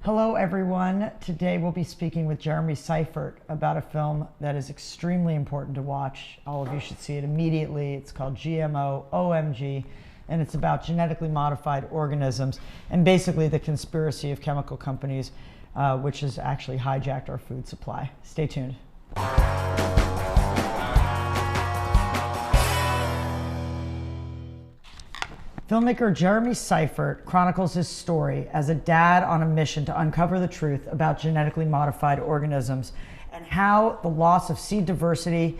Hello everyone. Today we'll be speaking with Jeremy Seifert about a film that is extremely important to watch. All of you should see it immediately. It's called GMO, OMG, and it's about genetically modified organisms and basically the conspiracy of chemical companies, which has actually hijacked our food supply. Stay tuned. Filmmaker Jeremy Seifert chronicles his story as a dad on a mission to uncover the truth about genetically modified organisms and how the loss of seed diversity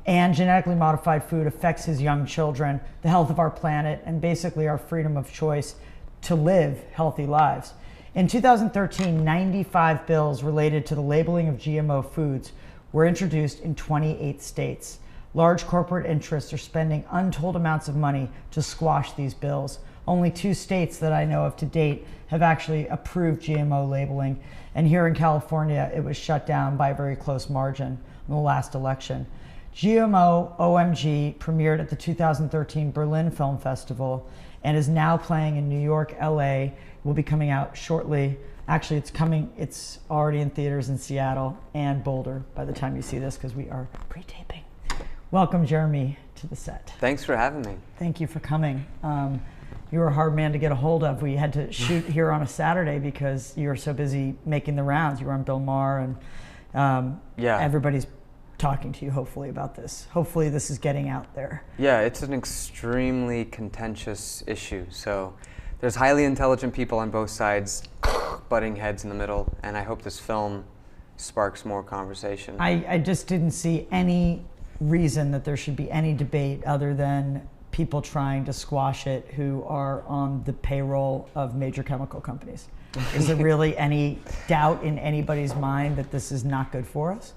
and genetically modified food affects his young children, the health of our planet, and basically our freedom of choice to live healthy lives. In 2013, 95 bills related to the labeling of GMO foods were introduced in 28 states. Large corporate interests are spending untold amounts of money to squash these bills. Only 2 states that I know of to date have actually approved GMO labeling, and here in California it was shut down by a very close margin in the last election. GMO OMG premiered at the 2013 Berlin Film Festival and is now playing in New York, LA. Will be coming out shortly. Actually, it's already in theaters in Seattle and Boulder by the time you see this, because we are pre-taping. Welcome, Jeremy, to the set. Thanks for having me. Thank you for coming. You were a hard man to get a hold of. We had to shoot here on a Saturday because you were so busy making the rounds. You were on Bill Maher, and everybody's talking to you, hopefully, about this. Hopefully this is getting out there. Yeah, it's an extremely contentious issue. So there's highly intelligent people on both sides, butting heads in the middle, and I hope this film sparks more conversation. I just didn't see any reason that there should be any debate other than people trying to squash it who are on the payroll of major chemical companies. Is there really any doubt in anybody's mind that this is not good for us?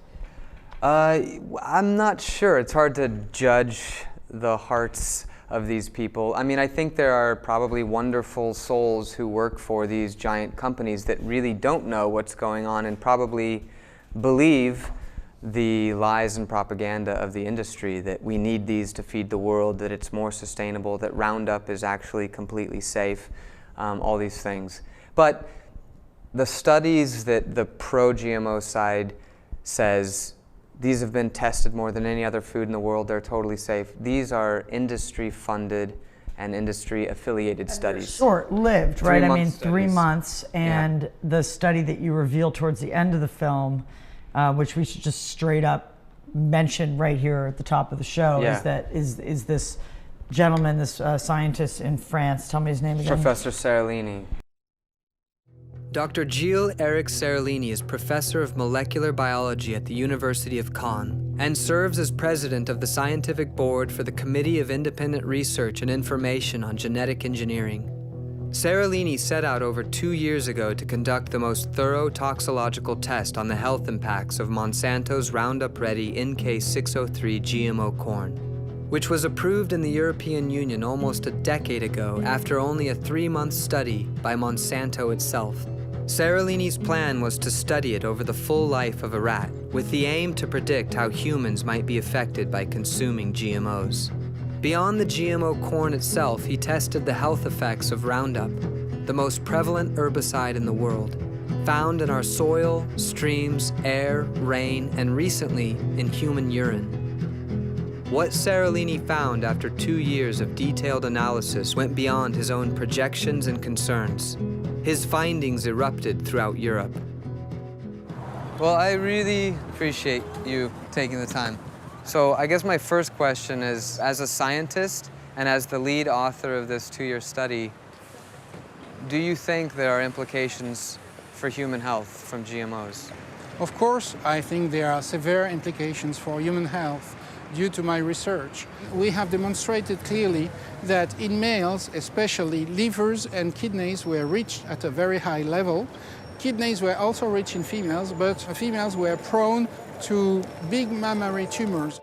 I'm not sure. It's hard to judge the hearts of these people. I mean, I think there are probably wonderful souls who work for these giant companies that really don't know what's going on and probably believe the lies and propaganda of the industry, that we need these to feed the world, that it's more sustainable, that Roundup is actually completely safe, all these things. But the studies that the pro-GMO side says, these have been tested more than any other food in the world, they're totally safe. These are industry-funded and industry-affiliated studies. Short-lived, right? I mean, 3 studies. months, and the study that you reveal towards the end of the film, which we should just straight up mention right here at the top of the show, is this gentleman, this scientist in France. Tell me his name again. Professor Seralini. Dr. Gilles-Éric Seralini is professor of molecular biology at the University of Caen and serves as president of the scientific board for the Committee of Independent Research and Information on Genetic Engineering. Seralini set out over 2 years ago to conduct the most thorough toxicological test on the health impacts of Monsanto's Roundup Ready NK603 GMO corn, which was approved in the European Union almost a decade ago after only a 3-month study by Monsanto itself. Seralini's plan was to study it over the full life of a rat, with the aim to predict how humans might be affected by consuming GMOs. Beyond the GMO corn itself, he tested the health effects of Roundup, the most prevalent herbicide in the world, found in our soil, streams, air, rain, and recently in human urine. What Seralini found after 2 years of detailed analysis went beyond his own projections and concerns. His findings erupted throughout Europe. Well, I really appreciate you taking the time. So I guess my first question is, as a scientist and as the lead author of this 2-year study, do you think there are implications for human health from GMOs? Of course, I think there are severe implications for human health due to my research. We have demonstrated clearly that in males, especially livers and kidneys were reached at a very high level. Kidneys were also rich in females, but females were prone to big mammary tumors.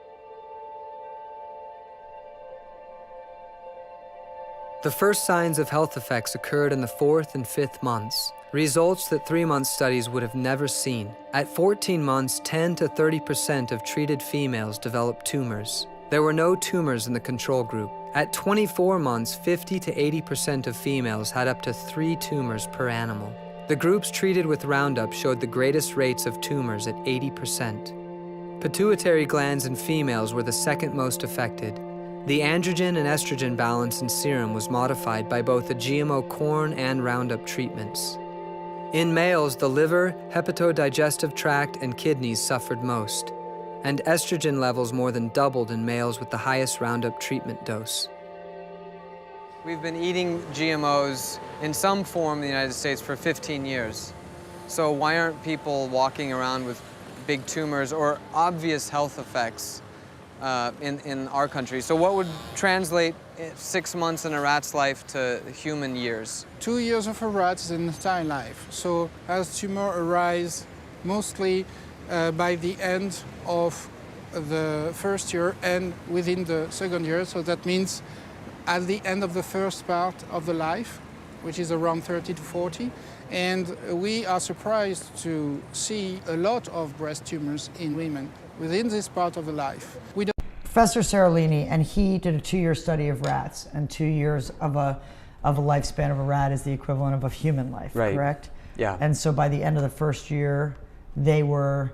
The first signs of health effects occurred in the 4th and 5th months, results that 3-month studies would have never seen. At 14 months, 10 to 30% of treated females developed tumors. There were no tumors in the control group. At 24 months, 50 to 80% of females had up to 3 tumors per animal. The groups treated with Roundup showed the greatest rates of tumors at 80%. Pituitary glands in females were the second most affected. The androgen and estrogen balance in serum was modified by both the GMO corn and Roundup treatments. In males, the liver, hepatodigestive tract, and kidneys suffered most, and estrogen levels more than doubled in males with the highest Roundup treatment dose. We've been eating GMOs in some form in the United States for 15 years. So why aren't people walking around with big tumors or obvious health effects in our country? So what would translate 6 months in a rat's life to human years? 2 years of a rat is an entire life. So as tumor arise mostly by the end of the first year and within the second year. So that means at the end of the first part of the life, which is around 30 to 40. And we are surprised to see a lot of breast tumors in women within this part of the life. Professor Seralini, and he did a 2-year study of rats, and 2 years of a lifespan of a rat is the equivalent of a human life, right. Correct? Yeah. And so by the end of the first year, they were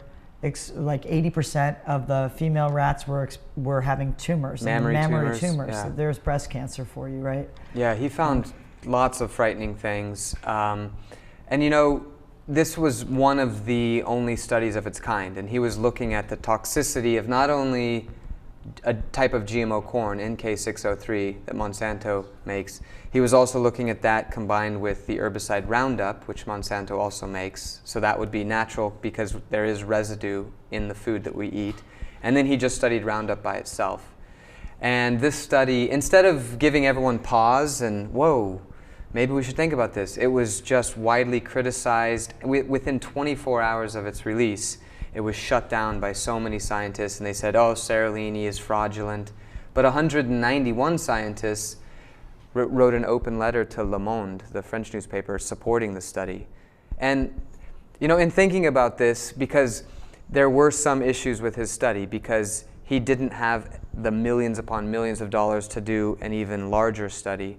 like 80% of the female rats were having tumors. Mammary tumors. Yeah. So there's breast cancer for you, right? Yeah, he found lots of frightening things. And you know, this was one of the only studies of its kind, and he was looking at the toxicity of not only a type of GMO corn, NK603, that Monsanto makes. He was also looking at that combined with the herbicide Roundup, which Monsanto also makes. So that would be natural because there is residue in the food that we eat. And then he just studied Roundup by itself. And this study, instead of giving everyone pause and, whoa, maybe we should think about this, it was just widely criticized. Within 24 hours of its release, it was shut down by so many scientists, and they said, oh, Seralini is fraudulent. But 191 scientists wrote an open letter to Le Monde, the French newspaper, supporting the study. And, you know, in thinking about this, because there were some issues with his study, because he didn't have the millions upon millions of dollars to do an even larger study.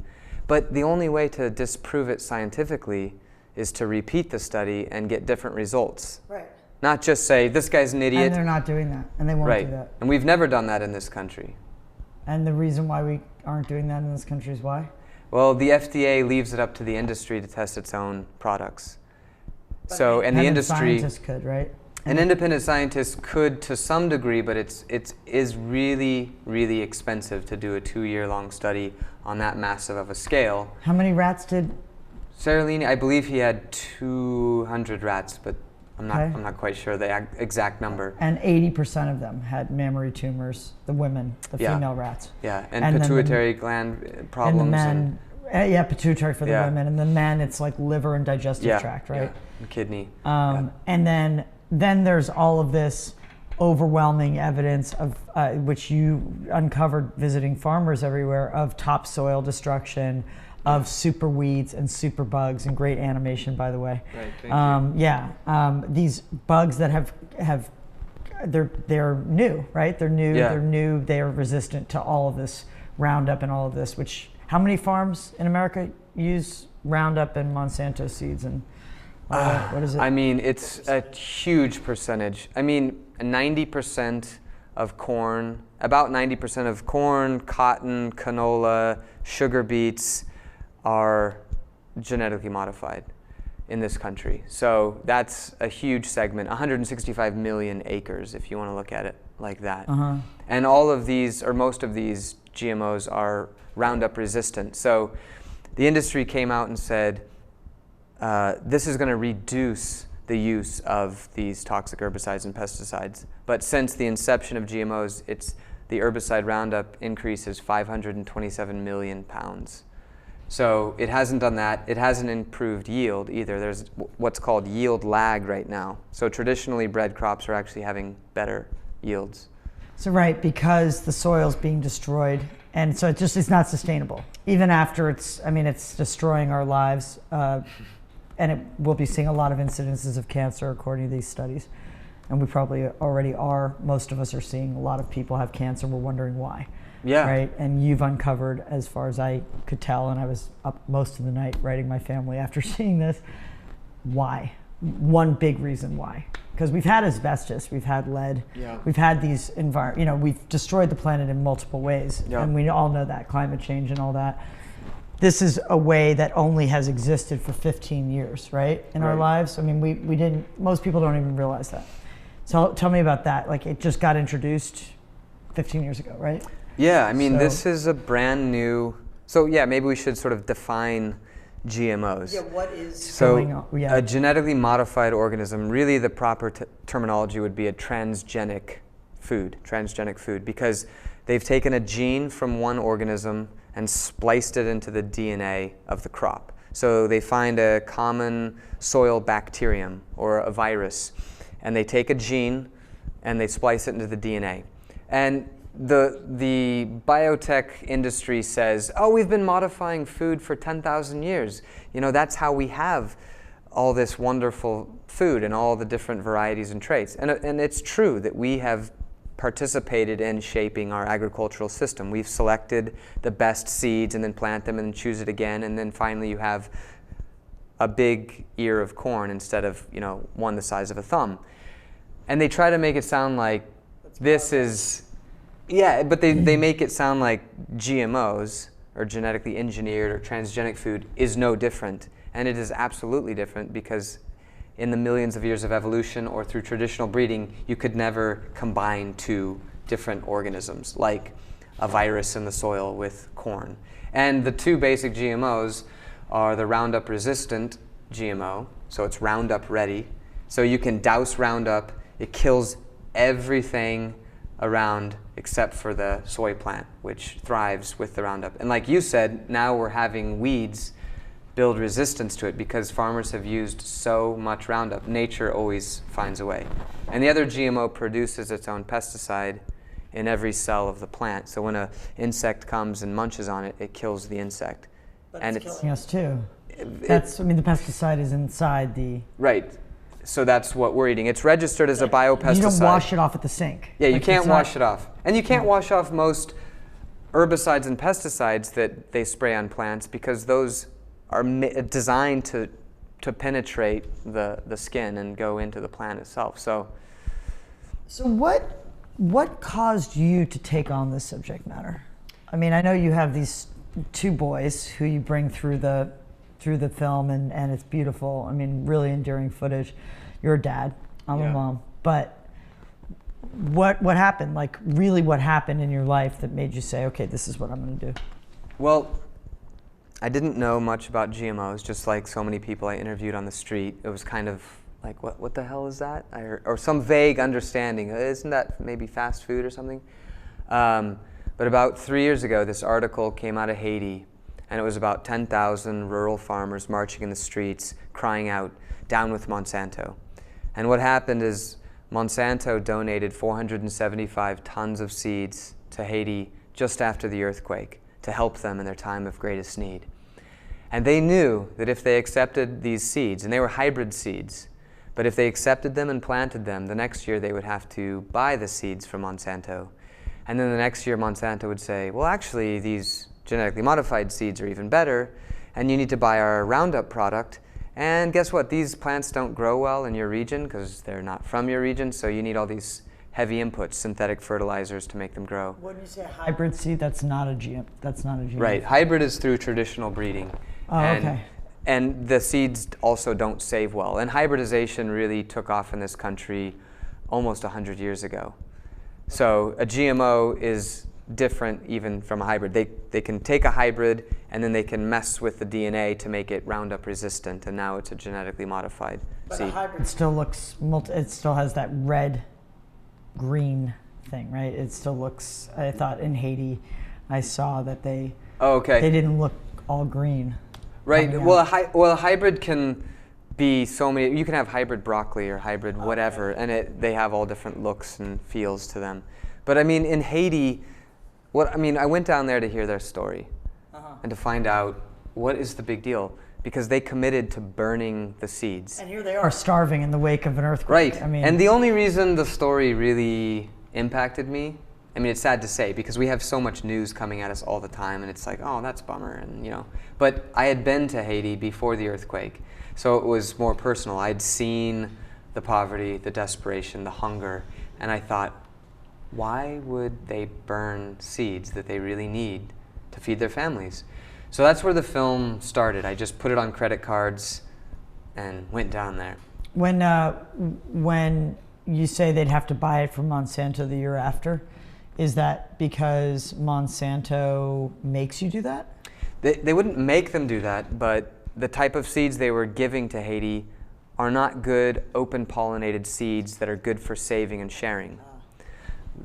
But the only way to disprove it scientifically is to repeat the study and get different results. Right. Not just say, this guy's an idiot. And they're not doing that, and they won't right. do that. And we've never done that in this country. And the reason why we aren't doing that in this country is why? Well, the FDA leaves it up to the industry to test its own products. So, and the industry... scientists could, right? An independent scientist could to some degree, but it is really, really expensive to do a 2-year-long study on that massive of a scale. How many rats did... Seralini, I believe he had 200 rats, but I'm not quite sure the exact number. And 80% of them had mammary tumors, the women, the female rats. Yeah, and pituitary gland problems. And the men, yeah, pituitary for the women. And the men, it's like liver and digestive tract, right? Yeah, and kidney. And then there's all of this overwhelming evidence of, which you uncovered visiting farmers everywhere, of topsoil destruction, of super weeds and super bugs, and great animation, by the way. Right, thank you. Yeah, these bugs that they're new, right? They're new. Yeah. They're new. They are resistant to all of this Roundup and all of this. Which, how many farms in America use Roundup and Monsanto seeds? And what is it? I mean, it's a huge percentage. I mean, 90% of corn, about 90% of corn, cotton, canola, sugar beets are genetically modified in this country. So that's a huge segment, 165 million acres, if you want to look at it like that. And all of these, or most of these GMOs are Roundup resistant. So the industry came out and said, this is going to reduce the use of these toxic herbicides and pesticides. But since the inception of GMOs, the herbicide Roundup increase is 527 million pounds. So it hasn't done that. It hasn't improved yield either. There's what's called yield lag right now. So traditionally bred crops are actually having better yields. So right, because the soil's being destroyed, and so it's not sustainable. Even after it's destroying our lives, and we'll be seeing a lot of incidences of cancer according to these studies. And we probably already are. Most of us are seeing a lot of people have cancer. We're wondering why. Yeah. Right. And you've uncovered, as far as I could tell, and I was up most of the night writing my family after seeing this, why? One big reason why. Because we've had asbestos, we've had lead, we've had these we've destroyed the planet in multiple ways, and we all know that, climate change and all that. This is a way that only has existed for 15 years, right, in our lives. I mean, we didn't, most people don't even realize that. So tell me about that. Like, it just got introduced 15 years ago, right? Yeah, I mean, this is a brand new, so yeah, maybe we should sort of define GMOs. Yeah, what is going on? Yeah. A genetically modified organism, really the proper terminology would be a transgenic food, because they've taken a gene from one organism and spliced it into the DNA of the crop. So they find a common soil bacterium or a virus, and they take a gene and they splice it into the DNA. And the biotech industry says, oh, we've been modifying food for 10,000 years. You know, that's how we have all this wonderful food and all the different varieties and traits. And it's true that we have participated in shaping our agricultural system. We've selected the best seeds and then plant them and then choose it again, and then finally you have a big ear of corn instead of, one the size of a thumb. And they try to make it sound like this is, but they make it sound like GMOs, or genetically engineered or transgenic food, is no different. And it is absolutely different, because in the millions of years of evolution or through traditional breeding, you could never combine two different organisms, like a virus in the soil with corn. And the two basic GMOs are the Roundup resistant GMO, so it's Roundup ready. So you can douse Roundup, it kills everything around except for the soy plant, which thrives with the Roundup. And like you said, now we're having weeds build resistance to it because farmers have used so much Roundup. Nature always finds a way. And the other GMO produces its own pesticide in every cell of the plant. So when an insect comes and munches on it, it kills the insect. But and it's killing us too. The pesticide is inside the... Right. So that's what we're eating. It's registered as a biopesticide. You don't wash it off at the sink. Yeah, you can't wash it off. And you can't wash off most herbicides and pesticides that they spray on plants, because those are designed to penetrate the skin and go into the plant itself. So what caused you to take on this subject matter? I mean, I know you have these two boys who you bring through the film, and it's beautiful. I mean, really endearing footage. You're a dad, I'm a mom. But what happened? Like, really, what happened in your life that made you say, okay, this is what I'm going to do? Well, I didn't know much about GMOs, just like so many people I interviewed on the street. It was kind of like, what the hell is that? Or some vague understanding. Isn't that maybe fast food or something? But about 3 years ago, this article came out of Haiti, and it was about 10,000 rural farmers marching in the streets, crying out, "Down with Monsanto." And what happened is Monsanto donated 475 tons of seeds to Haiti just after the earthquake to help them in their time of greatest need. And they knew that if they accepted these seeds, and they were hybrid seeds, but if they accepted them and planted them, the next year they would have to buy the seeds from Monsanto. And then the next year Monsanto would say, well, actually, these genetically modified seeds are even better, and you need to buy our Roundup product. And guess what? These plants don't grow well in your region because they're not from your region, so you need all these heavy inputs, synthetic fertilizers, to make them grow. When you say hybrid seed, that's not a GM. That's not a GM. Right. Hybrid is through traditional breeding. Oh, okay. And the seeds also don't save well. And hybridization really took off in this country almost 100 years ago. So a GMO is different even from a hybrid. They can take a hybrid and then they can mess with the DNA to make it Roundup resistant, and now it's a genetically modified seed. But a hybrid still looks, it still has that red green thing, right? It still looks, I thought in Haiti, I saw that they didn't look all green. Right. Well, a hybrid can be so many. You can have hybrid broccoli or hybrid whatever, and they have all different looks and feels to them. But I mean, in Haiti, I went down there to hear their story and to find out what is the big deal, because they committed to burning the seeds. And here they are starving in the wake of an earthquake. Right. I mean, and the only reason the story really impacted me I mean, it's sad to say because we have so much news coming at us all the time, and it's like, oh, that's a bummer, and you know. But I had been to Haiti before the earthquake, so it was more personal. I'd seen the poverty, the desperation, the hunger, and I thought, why would they burn seeds that they really need to feed their families? So that's where the film started. I just put it on credit cards and went down there. When you say they'd have to buy it from Monsanto the year after, is that because Monsanto makes you do that? They wouldn't make them do that, but the type of seeds they were giving to Haiti are not good open pollinated seeds that are good for saving and sharing.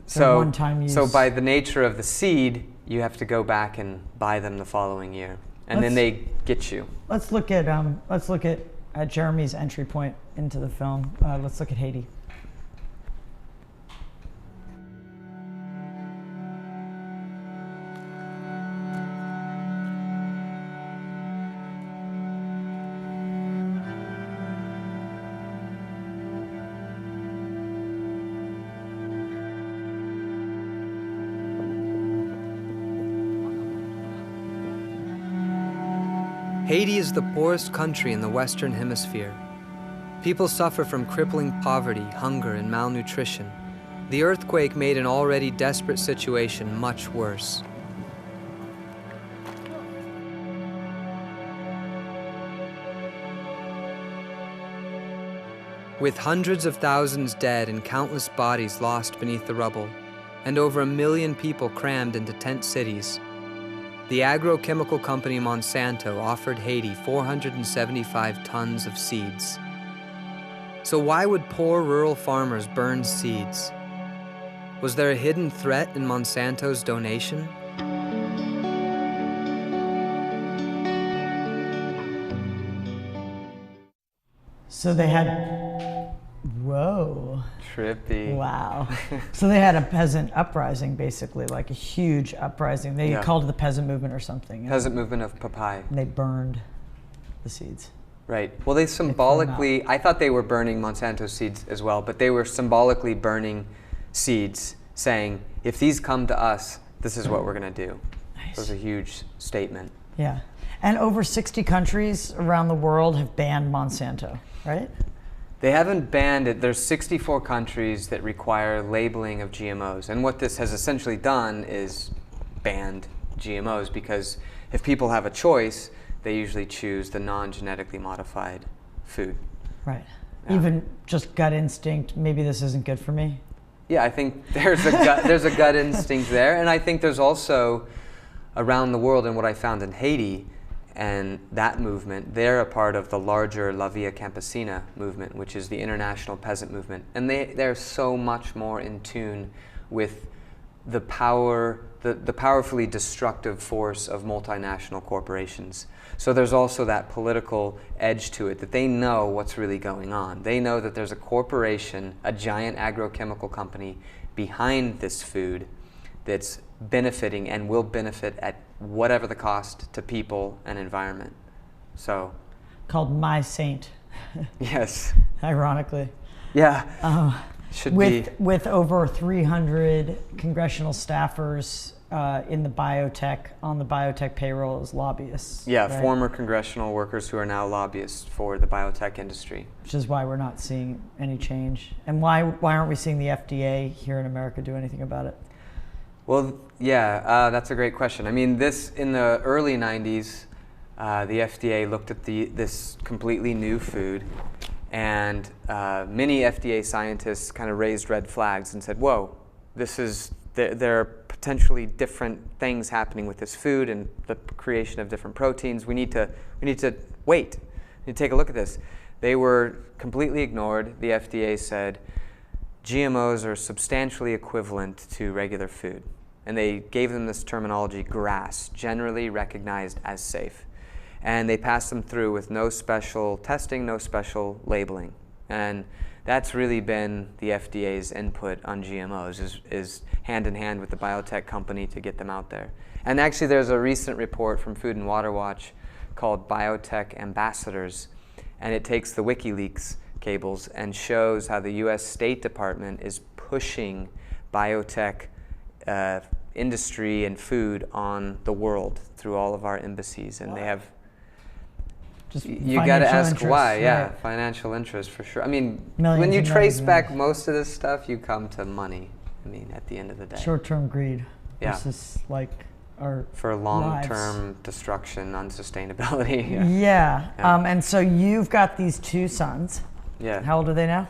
So one-time use. So by the nature of the seed, you have to go back and buy them the following year, and then they get you. Let's look at Jeremy's entry point into the film. Let's look at Haiti. Haiti is the poorest country in the Western Hemisphere. People suffer from crippling poverty, hunger, and malnutrition. The earthquake made an already desperate situation much worse. With hundreds of thousands dead and countless bodies lost beneath the rubble, and over 1 million people crammed into tent cities, the agrochemical company Monsanto offered Haiti 475 tons of seeds. So why would poor rural farmers burn seeds? Was there a hidden threat in Monsanto's donation? So they had, whoa. Trippy. Wow. So they had a peasant uprising, basically, like a huge uprising. They called it the peasant movement or something. Peasant movement of Papai. And they burned the seeds. Right. Well, they symbolically, I thought they were burning Monsanto seeds as well, but they were symbolically burning seeds, saying, if these come to us, this is what we're going to do. Nice. It was a huge statement. Yeah. And over 60 countries around the world have banned Monsanto, right? They haven't banned it. There's 64 countries that require labeling of GMOs. And what this has essentially done is banned GMOs, because if people have a choice, they usually choose the non-genetically modified food. Right. Yeah. Even just gut instinct, maybe this isn't good for me? Yeah, I think there's a gut instinct there. And I think there's also, around the world, and what I found in Haiti, and that movement, they're a part of the larger La Via Campesina movement, which is the international peasant movement. And they're so much more in tune with the power, the powerfully destructive force of multinational corporations. So there's also that political edge to it, that they know what's really going on. They know that there's a corporation, a giant agrochemical company behind this food that's benefiting and will benefit at whatever the cost to people and environment. So, called My Saint. Yes. Ironically. Yeah. Should be. With over 300 congressional staffers in the biotech, on the biotech payroll as lobbyists. Yeah, right? former congressional workers who are now lobbyists for the biotech industry. Which is why we're not seeing any change. And why aren't we seeing the FDA here in America do anything about it? Well, yeah, that's a great question. I mean, in the early 90s, the FDA looked at this completely new food, and many FDA scientists kind of raised red flags and said, whoa, there are potentially different things happening with this food and the creation of different proteins. We need to wait. We need to take a look at this. They were completely ignored. The FDA said, GMOs are substantially equivalent to regular food. And they gave them this terminology, GRAS, generally recognized as safe. And they passed them through with no special testing, no special labeling. And that's really been the FDA's input on GMOs, is hand in hand with the biotech company to get them out there. And actually there's a recent report from Food and Water Watch called Biotech Ambassadors, and it takes the WikiLeaks cables and shows how the US State Department is pushing biotech industry and food on the world through all of our embassies, and they have. Just You got to ask interest, why, yeah, right. financial interest for sure. I mean, Millions when you and trace millions. back most of this stuff, you come to money. I mean, at the end of the day, Short-term greed Yeah. versus like our for long-term destruction, unsustainability. Yeah. Yeah. Yeah. And so you've got these two sons. Yeah. How old are they now?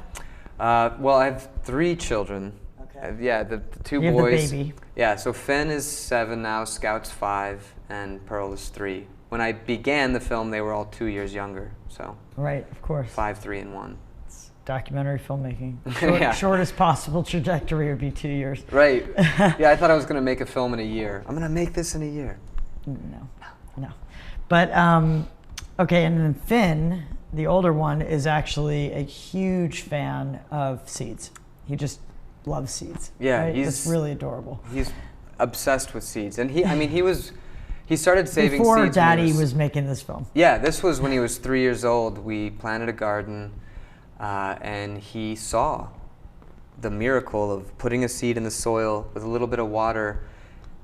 Well, I have 3 children. Okay. Yeah, the 2 You have the boys. baby. Yeah, so Finn is 7 now, Scout's 5, and Pearl is 3. When I began the film, they were all 2 years younger. So Right, of course. 5, 3, and 1. Documentary filmmaking. Yeah. Shortest possible trajectory would be 2 years. Right. Yeah, I thought I was going to make a film in a year. I'm going to make this in a year. No. But, okay, and then Finn, the older one, is actually a huge fan of seeds. He just loves seeds. Yeah, right? he's- It's really adorable. He's obsessed with seeds. And he started saving Before seeds when Daddy he was making this film. Yeah, this was when he was 3 years old. We planted a garden, and he saw the miracle of putting a seed in the soil with a little bit of water.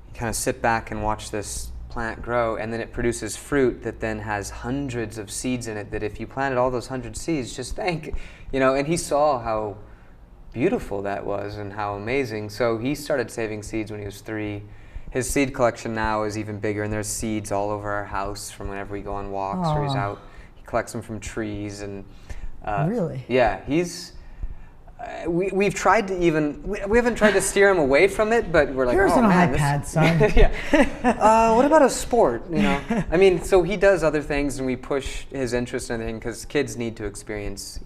You kind of sit back and watch this plant grow, and then it produces fruit that then has hundreds of seeds in it that if you planted all those 100 seeds, just think, and he saw how beautiful that was and how amazing. So he started saving seeds when he was 3. His seed collection now is even bigger, and there's seeds all over our house from whenever we go on walks or he's Aw. out. He collects them from trees and. Really? Yeah, he's. We've tried to we haven't tried to steer him away from it, but we're like, Here's oh an man, iPad, son. yeah. What about a sport? I mean, so he does other things, and we push his interest in everything because kids need to experience,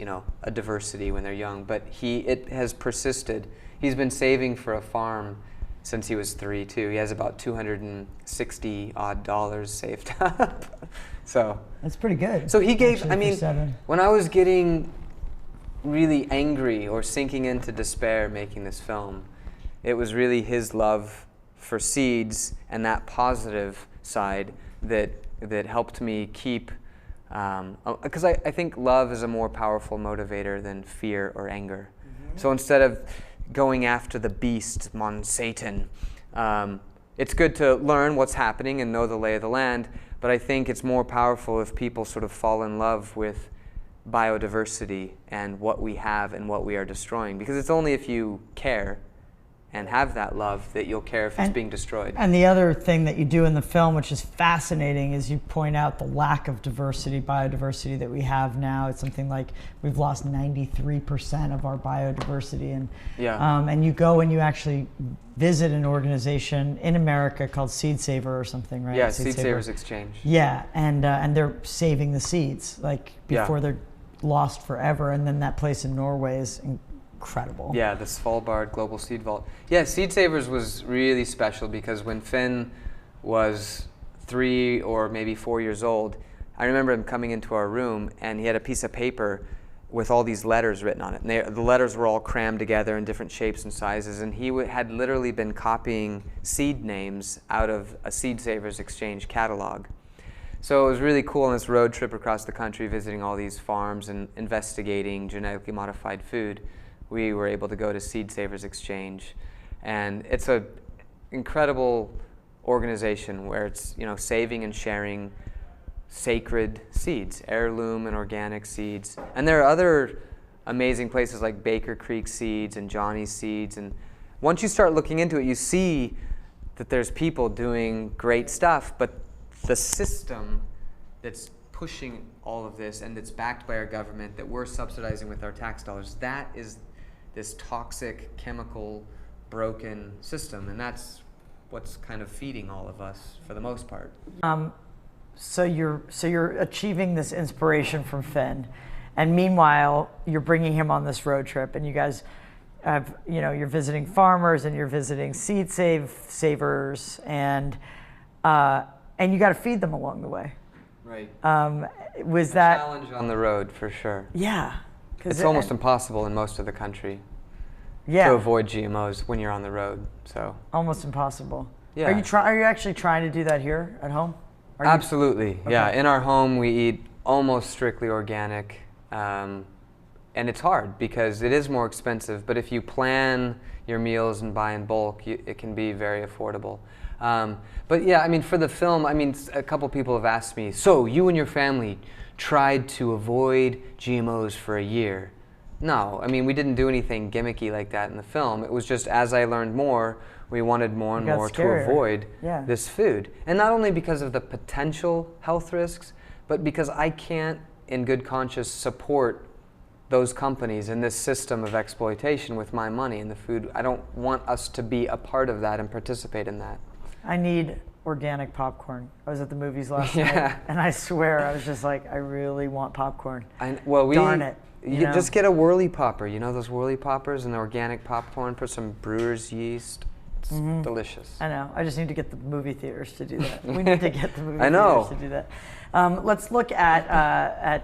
a diversity when they're young. But it has persisted. He's been saving for a farm since he was 3 too. He has about $260 odd saved up. So That's pretty good. So he gave. actually, I for mean, 7. when I was getting really angry or sinking into despair making this film, it was really his love for seeds and that positive side that helped me keep. Because I think love is a more powerful motivator than fear or anger. Mm-hmm. So instead of going after the beast, Satan, it's good to learn what's happening and know the lay of the land. But I think it's more powerful if people sort of fall in love with biodiversity and what we have and what we are destroying. Because it's only if you care and have that love that you'll care if it's being destroyed. And the other thing that you do in the film, which is fascinating, is you point out the lack of biodiversity that we have now. It's something like we've lost 93% of our biodiversity. And, and you go and you actually visit an organization in America called Seed Saver or something, right? Yeah, Seed Savers Exchange. Yeah, and they're saving the seeds, like before they're lost forever. And then that place in Norway is incredible. Yeah, the Svalbard Global Seed Vault. Yeah, Seed Savers was really special because when Finn was 3 or maybe 4 years old, I remember him coming into our room and he had a piece of paper with all these letters written on it. And the letters were all crammed together in different shapes and sizes, and he had literally been copying seed names out of a Seed Savers Exchange catalog. So it was really cool on this road trip across the country, visiting all these farms and investigating genetically modified food. We were able to go to Seed Savers Exchange, and it's an incredible organization where it's saving and sharing sacred seeds, heirloom and organic seeds. And there are other amazing places like Baker Creek Seeds and Johnny's Seeds, and once you start looking into it, you see that there's people doing great stuff, but the system that's pushing all of this and that's backed by our government, that we're subsidizing with our tax dollars, that is this toxic, chemical, broken system, and that's what's kind of feeding all of us for the most part. So you're achieving this inspiration from Finn, and meanwhile you're bringing him on this road trip, and you guys have, you're visiting farmers and you're visiting seed savers, and you got to feed them along the way. Right. Was a that challenge on the road for sure? Yeah. It's almost impossible in most of the country to avoid GMOs when you're on the road. So almost impossible. Yeah. Are you actually trying to do that here at home? Absolutely. Okay. Yeah. In our home, we eat almost strictly organic. and it's hard because it is more expensive, but if you plan your meals and buy in bulk, it can be very affordable. But yeah, I mean, for the film, I mean, a couple people have asked me, so you and your family tried to avoid GMOs for a year. No, I mean, we didn't do anything gimmicky like that in the film. It was just as I learned more, we wanted more and more to avoid this food. And not only because of the potential health risks, but because I can't, in good conscience, support those companies in this system of exploitation with my money and the food. I don't want us to be a part of that and participate in that. I need organic popcorn. I was at the movies last night, and I swear, I was just like, I really want popcorn. Darn it. You just get a whirly popper. You know those whirly poppers and the organic popcorn, put some brewer's yeast. It's delicious. I know. I just need to get the movie theaters to do that. We need to get the movie theaters to do that. Let's look at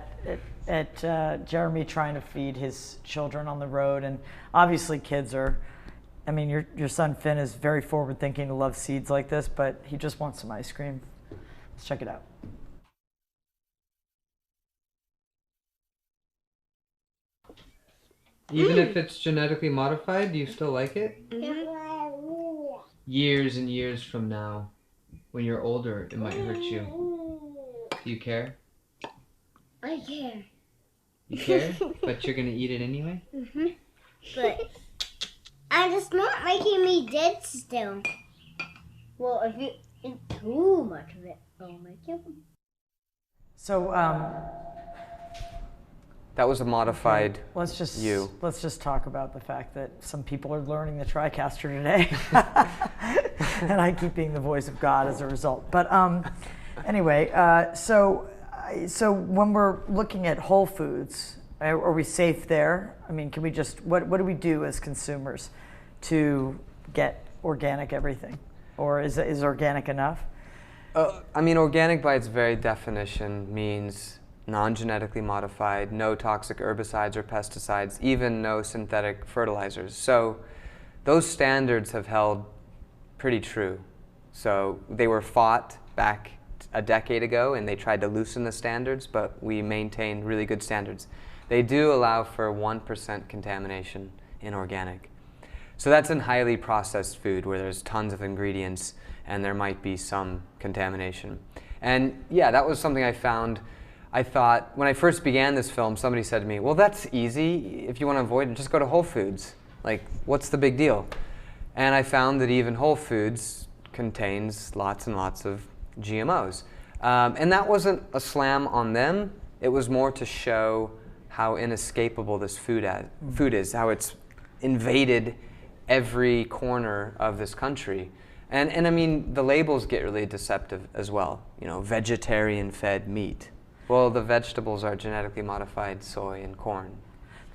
Jeremy trying to feed his children on the road, and obviously kids are, I mean, your son Finn is very forward thinking to love seeds like this, but he just wants some ice cream. Let's check it out. Even if it's genetically modified, do you still like it? Years and years from now, when you're older, it might hurt you. Do you care? I care. You care? But you're gonna eat it anyway? But it's not making me dead still. Well, if you eat too much of it, it'll make you. So, that was a modified let's just you. Let's just talk about the fact that some people are learning the TriCaster today, and I keep being the voice of God as a result. But anyway, so when we're looking at whole foods, are we safe there? I mean, can we just what do we do as consumers to get organic everything, or is organic enough? I mean, organic by its very definition means non-genetically modified, no toxic herbicides or pesticides, even no synthetic fertilizers. So those standards have held pretty true. So they were fought back a decade ago and they tried to loosen the standards, but we maintained really good standards. They do allow for 1% contamination in organic. So that's in highly processed food where there's tons of ingredients and there might be some contamination. And yeah, that was something I found. I thought, when I first began this film, somebody said to me, well, that's easy. If you want to avoid it, just go to Whole Foods. Like, what's the big deal? And I found that even Whole Foods contains lots and lots of GMOs. And that wasn't a slam on them. It was more to show how inescapable this food is, how it's invaded every corner of this country. And I mean, the labels get really deceptive as well. You know, vegetarian-fed meat. Well, the vegetables are genetically modified soy and corn.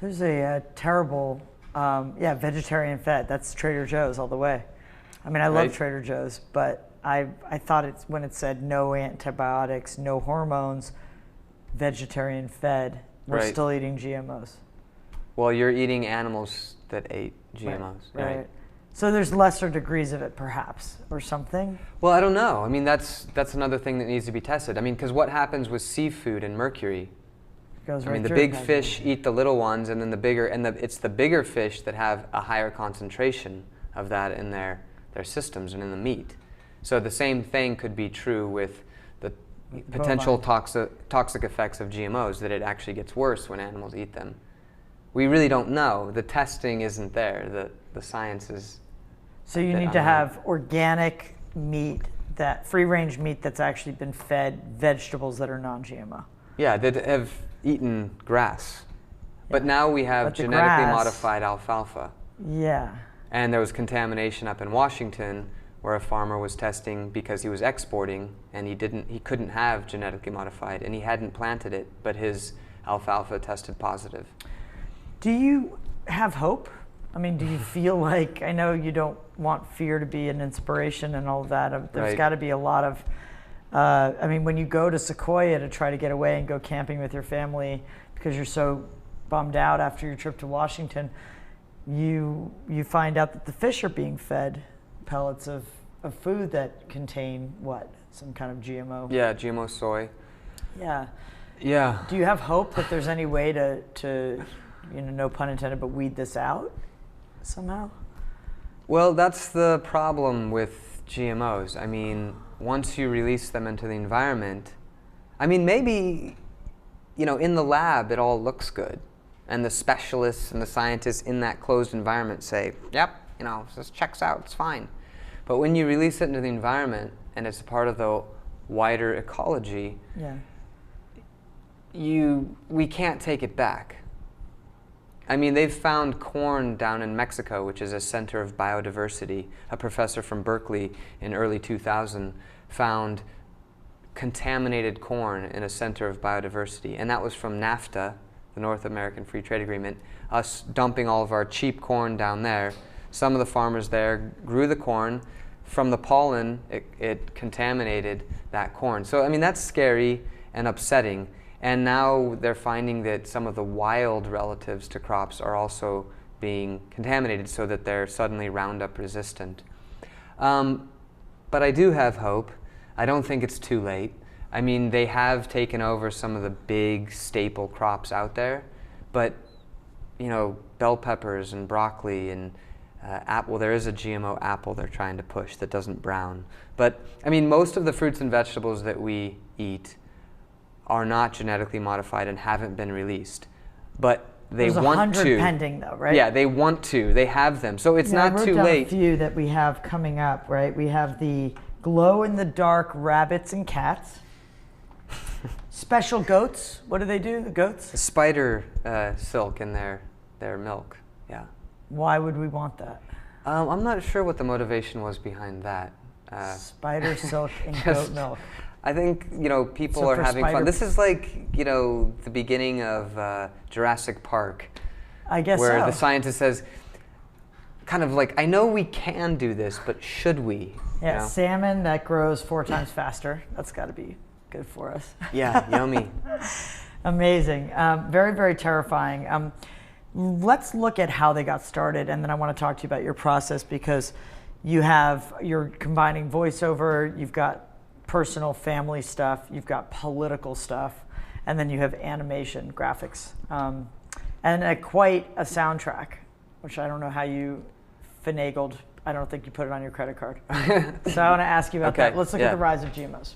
There's a terrible, vegetarian fed. That's Trader Joe's all the way. I mean, I love Trader Joe's, but I thought when it said no antibiotics, no hormones, vegetarian fed, we're still eating GMOs. Well, you're eating animals that ate GMOs, right? So there's lesser degrees of it, perhaps, or something? Well, I don't know. I mean, that's another thing that needs to be tested. I mean, because what happens with seafood and mercury? Goes I mean, the big fish eat the little ones, and then it's the bigger fish that have a higher concentration of that in their systems and in the meat. So the same thing could be true with the potential toxic effects of GMOs, that it actually gets worse when animals eat them. We really don't know. The testing isn't there. The science is. So you need to have organic meat, that free-range meat that's actually been fed vegetables that are non-GMO. Yeah, that have eaten grass. But now we have genetically modified alfalfa. Yeah. And there was contamination up in Washington where a farmer was testing because he was exporting and he couldn't have genetically modified and he hadn't planted it, but his alfalfa tested positive. Do you have hope? I mean, do you feel like, I know you don't want fear to be an inspiration and all of that. There's got to be a lot of, I mean, when you go to Sequoia to try to get away and go camping with your family because you're so bummed out after your trip to Washington, you find out that the fish are being fed pellets of food that contain what? Some kind of GMO? Yeah, GMO soy. Yeah. Yeah. Do you have hope that there's any way to you know, no pun intended, but weed this out somehow? Well, that's the problem with GMOs. I mean, once you release them into the environment, I mean, maybe, you know, in the lab it all looks good, and the specialists and the scientists in that closed environment say, yep, you know, this checks out, it's fine. But when you release it into the environment and it's a part of the wider ecology, we can't take it back. I mean, they've found corn down in Mexico, which is a center of biodiversity. A professor from Berkeley in early 2000 found contaminated corn in a center of biodiversity, and that was from NAFTA, the North American Free Trade Agreement, us dumping all of our cheap corn down there. Some of the farmers there grew the corn. From the pollen, it contaminated that corn. So, I mean, that's scary and upsetting. And now they're finding that some of the wild relatives to crops are also being contaminated so that they're suddenly Roundup resistant. But I do have hope. I don't think it's too late. I mean, they have taken over some of the big staple crops out there, but, you know, bell peppers and broccoli and apple, there is a GMO apple they're trying to push that doesn't brown. But, I mean, most of the fruits and vegetables that we eat are not genetically modified and haven't been released. But they There's want 100 to. pending though, right? Yeah, they want to. They have them. So it's I not wrote too down late. a few that we have coming up, right? We have the glow-in-the-dark rabbits and cats. Special goats. What do they do, the goats? Spider silk in their milk, yeah. Why would we want that? I'm not sure what the motivation was behind that. Spider silk and goat milk. I think, you know, people So are for having spider- fun. This is like, you know, the beginning of Jurassic Park. I guess where so. the scientist says, kind of like, I know we can do this, but should we? Yeah, You know? salmon that grows 4 times faster. That's got to be good for us. Yeah, yummy. Amazing. Very, very terrifying. Let's look at how they got started, and then I want to talk to you about your process, because you're combining voiceover, you've got personal family stuff, you've got political stuff, and then you have animation, graphics, and quite a soundtrack, which I don't know how you finagled. I don't think you put it on your credit card. So I want to ask you about Okay, that. Let's look at the rise of GMOs.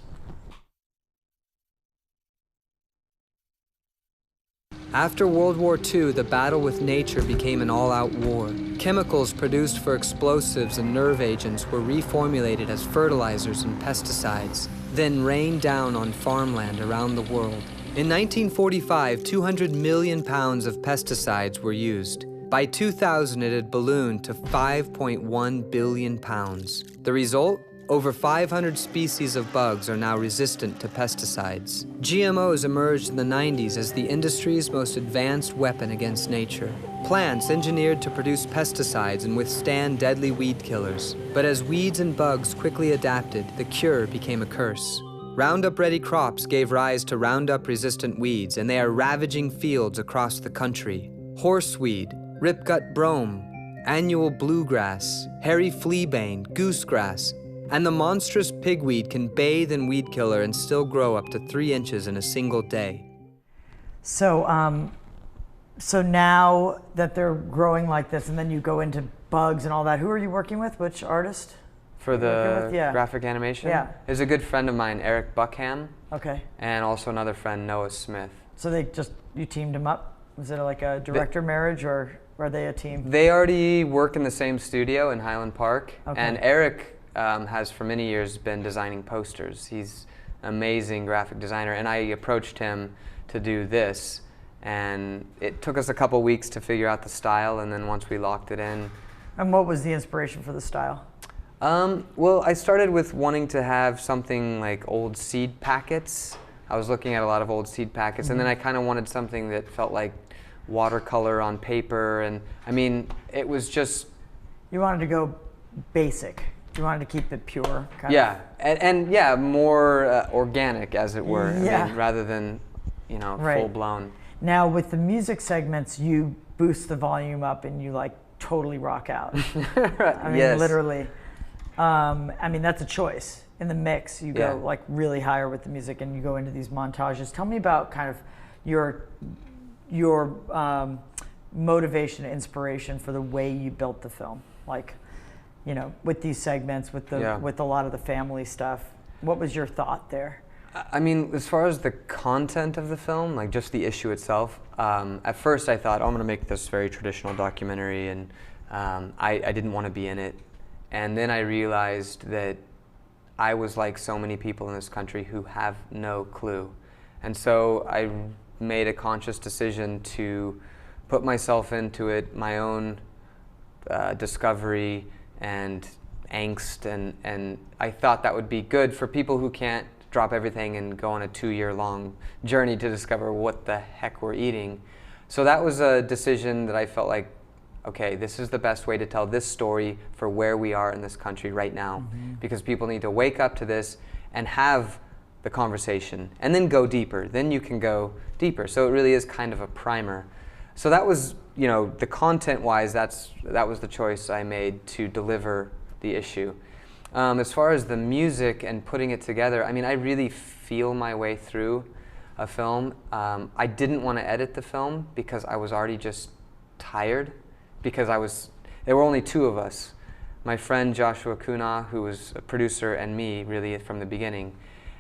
After World War II, the battle with nature became an all-out war. Chemicals produced for explosives and nerve agents were reformulated as fertilizers and pesticides, then rained down on farmland around the world. In 1945, 200 million pounds of pesticides were used. By 2000, it had ballooned to 5.1 billion pounds. The result? Over 500 species of bugs are now resistant to pesticides. GMOs emerged in the 90s as the industry's most advanced weapon against nature. Plants engineered to produce pesticides and withstand deadly weed killers. But as weeds and bugs quickly adapted, the cure became a curse. Roundup-ready crops gave rise to Roundup-resistant weeds, and they are ravaging fields across the country. Horseweed, ripgut brome, annual bluegrass, hairy fleabane, goosegrass, and the monstrous pigweed can bathe in weed killer and still grow up to 3 inches in a single day. So, so now that they're growing like this, and then you go into bugs and all that, who are you working with? Which artist? For the graphic animation? Yeah. There's a good friend of mine, Eric Buckham. Okay. And also another friend, Noah Smith. So you teamed them up? Was it like a director marriage, or are they a team? They already work in the same studio in Highland Park. Okay. And Eric has for many years been designing posters. He's an amazing graphic designer, and I approached him to do this, and it took us a couple weeks to figure out the style, and then once we locked it in. And what was the inspiration for the style? Well, I started with wanting to have something like old seed packets. I was looking at a lot of old seed packets, and then I kind of wanted something that felt like watercolor on paper, and I mean, it was just... You wanted to go basic. You wanted to keep it pure, kind yeah, of. and yeah, more organic, as it were, Yeah. I mean, rather than, you know, Right. full blown. Now, with the music segments, you boost the volume up and you like totally rock out. I mean, Yes. literally. I mean, that's a choice. In the mix, you go like really higher with the music, and you go into these montages. Tell me about kind of your motivation, inspiration for the way you built the film? Like, you know, with these segments, with a lot of the family stuff. What was your thought there? I mean, as far as the content of the film, like just the issue itself, at first I thought, oh, I'm going to make this very traditional documentary, and I didn't want to be in it. And then I realized that I was like so many people in this country who have no clue. And so I made a conscious decision to put myself into it, my own discovery and angst, and I thought that would be good for people who can't drop everything and go on a 2-year-long journey to discover what the heck we're eating. So that was a decision that I felt like, okay, this is the best way to tell this story for where we are in this country right now, because people need to wake up to this and have the conversation and then go deeper. Then you can go deeper. So it really is kind of a primer. So that was, you know, the content-wise, that was the choice I made to deliver the issue. As far as the music and putting it together, I mean, I really feel my way through a film. I didn't want to edit the film because I was already just tired, because there were only 2 of us. My friend Joshua Kuna, who was a producer, and me really from the beginning.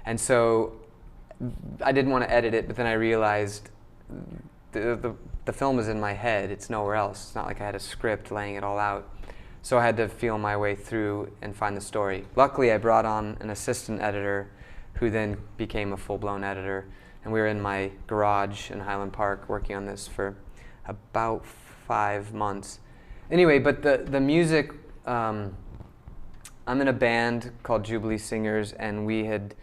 And so I didn't want to edit it, but then I realized the film is in my head. It's nowhere else. It's not like I had a script laying it all out. So I had to feel my way through and find the story. Luckily, I brought on an assistant editor who then became a full-blown editor. And we were in my garage in Highland Park working on this for about 5 months. Anyway, but the music, I'm in a band called Jubilee Singers, and we had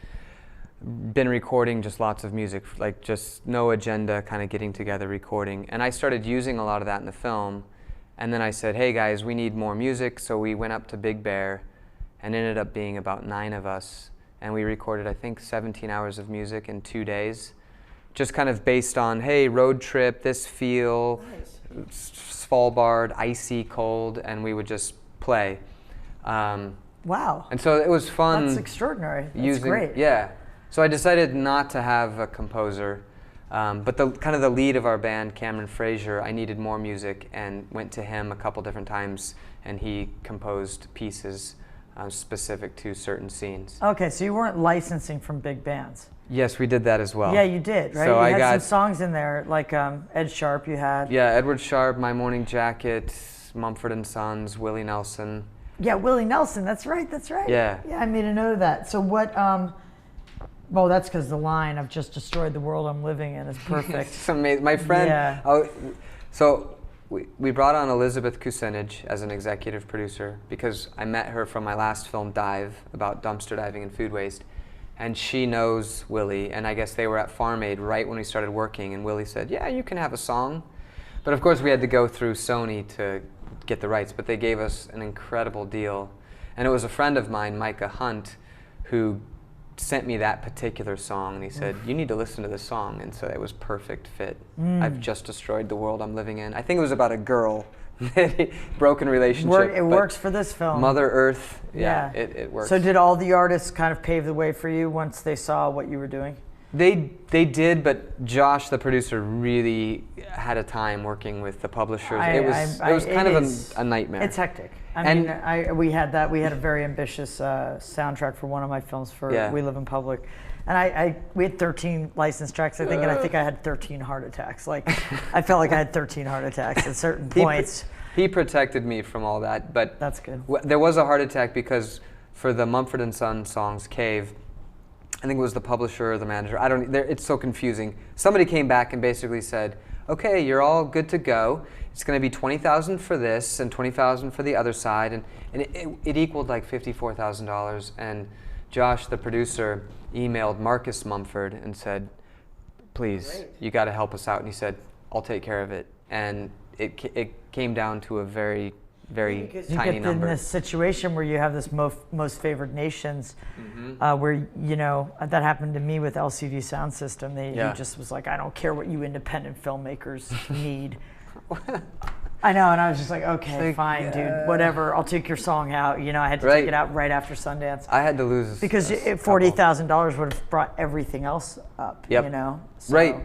been recording just lots of music, like just no agenda, kind of getting together, recording. And I started using a lot of that in the film. And then I said, hey guys, we need more music. So we went up to Big Bear, and ended up being about 9 of us. And we recorded, I think, 17 hours of music in 2 days. Just kind of based on, hey, road trip, this feel, Svalbard, icy, cold, and we would just play. Wow. And so it was fun. That's extraordinary. That's great. Yeah. So I decided not to have a composer. But the kind of the lead of our band, Cameron Frazier, I needed more music and went to him a couple different times, and he composed pieces specific to certain scenes. Okay, so you weren't licensing from big bands. Yes, we did that as well. Yeah, you did, right? So you had some songs in there, like Ed Sharp you had. Yeah, Edward Sharp, My Morning Jacket, Mumford & Sons, Willie Nelson. Yeah, Willie Nelson, that's right. Yeah. Yeah, I made a note of that. So what, well, that's because the line, I've just destroyed the world I'm living in, is perfect. It's amazing. My friend, Yeah. So we brought on Elizabeth Kucinich as an executive producer because I met her from my last film, Dive, about dumpster diving and food waste. And she knows Willie, and I guess they were at Farm Aid right when we started working, and Willie said, yeah, you can have a song. But of course we had to go through Sony to get the rights, but they gave us an incredible deal. And it was a friend of mine, Micah Hunt, who sent me that particular song, and he said, you need to listen to this song, and so it was perfect fit. I've just destroyed the world I'm living in. I think it was about a girl, broken relationship. It works for this film. Mother Earth, yeah. It works. So did all the artists kind of pave the way for you once they saw what you were doing? They did, but Josh, the producer, really had a time working with the publishers. It was kind of a nightmare. It's hectic. I mean, we had a very ambitious soundtrack for one of my films for We Live in Public. And we had 13 licensed tracks, I think, and I think I had 13 heart attacks. Like, I felt like I had 13 heart attacks at certain points. He protected me from all that, but that's good. There was a heart attack because for the Mumford & Sons songs, Cave, I think it was the publisher or the manager. It's so confusing. Somebody came back and basically said, okay, you're all good to go. It's going to be $20,000 for this and $20,000 for the other side. And it equaled like $54,000. And Josh, the producer, emailed Marcus Mumford and said, please, you got to help us out. And he said, I'll take care of it. And it came down to a very tiny number. You get in this situation where you have this most favored nations, where, you know, that happened to me with LCD Sound System. He just was like, I don't care what you independent filmmakers need. I know, and I was just like, okay, fine, dude, whatever. I'll take your song out. You know, I had to take it out right after Sundance. I had to lose because $40,000 would have brought everything else up. Yep. You know, so. Right.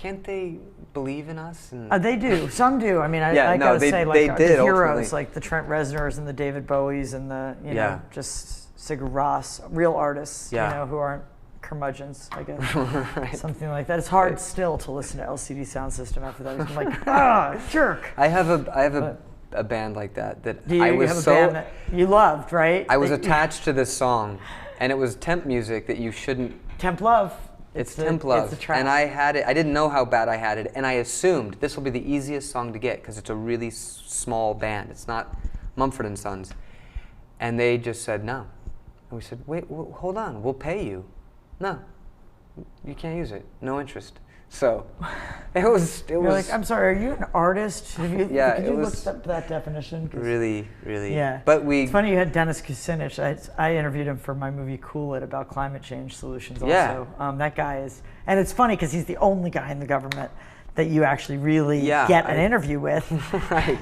can't they believe in us? And They do. Some do. I mean, I no, gotta they- say, they like did the heroes, ultimately. like the Trent Reznors and the David Bowies and the know, just Sigur Rós, real artists, who aren't curmudgeons, I guess. Right. Something like that. It's hard still to listen to LCD Sound System after that. It's like, jerk. I have a band like that You I was have a so band that you loved, right? I was attached to this song, and it was temp music that you shouldn't. Temp Love. It's Temp Love, It's a track. and I had it. I didn't know how bad I had it, and I assumed this will be the easiest song to get because it's a really small band. It's not Mumford and Sons, and they just said no. And we said, wait, hold on, we'll pay you. No, you can't use it. No interest. So it was. You're like, I'm sorry, are you an artist? Could you was look up that definition? really. Yeah. But It's funny you had Dennis Kucinich. I interviewed him for my movie Cool It about climate change solutions also. Yeah. That guy is, and it's funny because he's the only guy in the government that you actually really get an interview with. Right.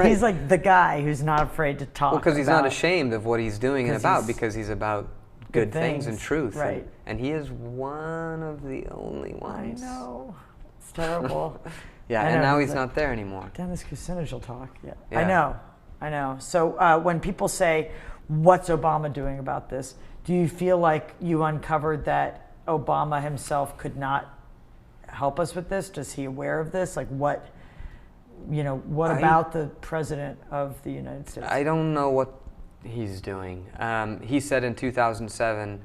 He's like the guy who's not afraid to talk. Well, because he's not ashamed of what he's doing and about, because he's about good things and truth. Right. And he is one of the only ones. I know. It's terrible. Yeah, I and know, now he's but not there anymore. Dennis Kucinich will talk. Yeah. Yeah. I know. So when people say, what's Obama doing about this? Do you feel like you uncovered that Obama himself could not help us with this? Is he aware of this? Like what about the president of the United States? I don't know what he's doing. He said in 2007,